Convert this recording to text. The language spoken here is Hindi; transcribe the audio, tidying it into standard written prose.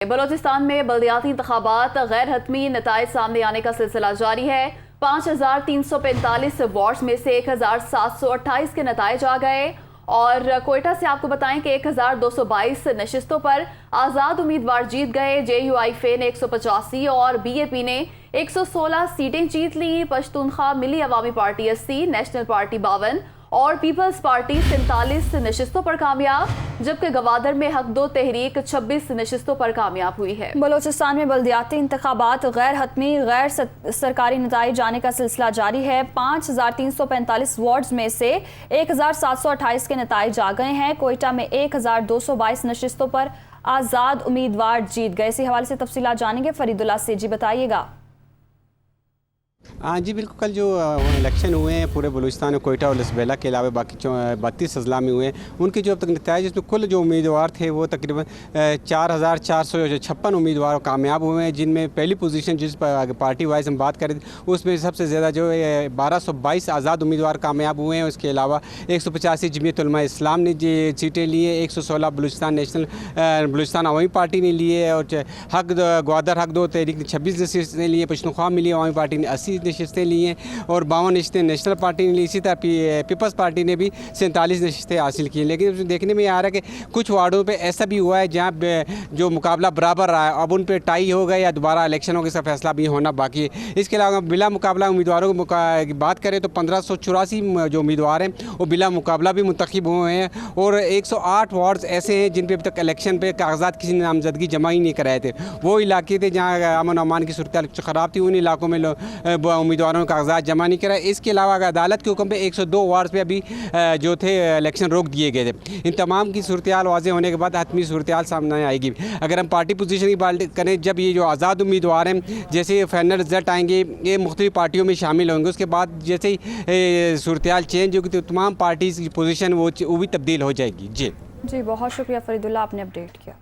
बलोचिस्तान में बल्दियाती इंतखाबात गैर हतमी नताइज सामने आने का सिलसिला जारी है। 5345 वार्ड्स में से 1728 के नताइज आ गए और कोयटा से आपको बताएं कि 1222 नशिस्तों पर आज़ाद उम्मीदवार जीत गए। JUIF ने 185 और BAP ने 116 सीटें जीत ली। पश्तूनख्वा मिली अवामी पार्टी 80, नेशनल पार्टी 52 और पीपल्स पार्टी 47 नशिस्तों पर कामयाब, जबकि गवादर में हक दो तहरीक 26 नशिस्तों पर कामयाब हुई है। बलोचिस्तान में बल्दियाती इंतखाबात गैर हतमी गैर सरकारी नताइज आने का सिलसिला जारी है। 5345 वार्ड्स में से 1728 के नताइज आ गए हैं। कोयटा में 1222 नशिस्तों पर आज़ाद उम्मीदवार जीत गए। इसी हवाले से तफसीलात जानेंगे, फरीदुल्लाह सेजी बताइएगा। हाँ जी बिल्कुल, कल जो इलेक्शन हुए हैं पूरे बलूचिस्तान में कोयटा और लसबेला के अलावा बाकी 32 अजला में हुए हैं, उनके जो अब तक नताइज इसमें कुल जो उम्मीदवार थे वो तकरीबन 4456 उम्मीदवार कामयाब हुए हैं, जिनमें पहली पोजीशन जिस पार्टी वाइज हम बात करें उसमें सबसे ज़्यादा जो 1222 आज़ाद उम्मीदवार कामयाब हुए हैं। उसके अलावा 185 जमीयत उलमा इस्लाम ने सीटें ली है, 116 बलूचिस्तान अवामी पार्टी ने लिए और गवादर हक दो तहरीक ने 26 नशिस्तें ली हैं। पश्तूनख्वा मिली अवामी पार्टी ने 80 नशिस्तें ली हैं और 52 नशिस्तें नेशनल पार्टी ने ली। इसी तरह पीपल्स पार्टी ने भी 47 नशिस्तें हासिल की हैं। लेकिन उसमें देखने में आ रहा है कि कुछ वार्डों पे ऐसा भी हुआ है जहाँ जो मुकाबला बराबर रहा है, अब उन पे टाई हो गया या दोबारा इलेक्शन होगा, इसका फैसला भी होना बाकी है। इसके अलावा बिला मुकाबला उम्मीदवारों की बात करें तो 1584 जो उम्मीदवार हैं वो बिला मुकाबला भी मुंतखब हुए हैं और 108 वार्ड्स ऐसे हैं जिन पर अभी तक इलेक्शन पे कागजात किसी ने नामजदगी जमा ही नहीं कराए थे। वो इलाके थे जहाँ अमन अमान की सूरत ख़राब थी, उन इलाकों में उम्मीदवारों ने कागजात जमा नहीं कराए। इसके अलावा अदालत के हुक्म पे 102 वार्ड पे अभी जो थे इलेक्शन रोक दिए गए थे। इन तमाम की सूरत हाल वाज़ेह होने के बाद हतमी सूरत हाल सामने आएगी। अगर हम पार्टी पोजीशन की बात करें, जब ये जो आज़ाद उम्मीदवार हैं जैसे फाइनल रिजल्ट आएंगे ये मुख्तलिफ पार्टियों में शामिल होंगे, उसके बाद जैसे ही सूरत हाल चेंज होगी तो तमाम पार्टीज़ की पोजीशन वो भी तब्दील हो जाएगी। जी बहुत शुक्रिया फरीदुल्लाह, आपने अपडेट किया।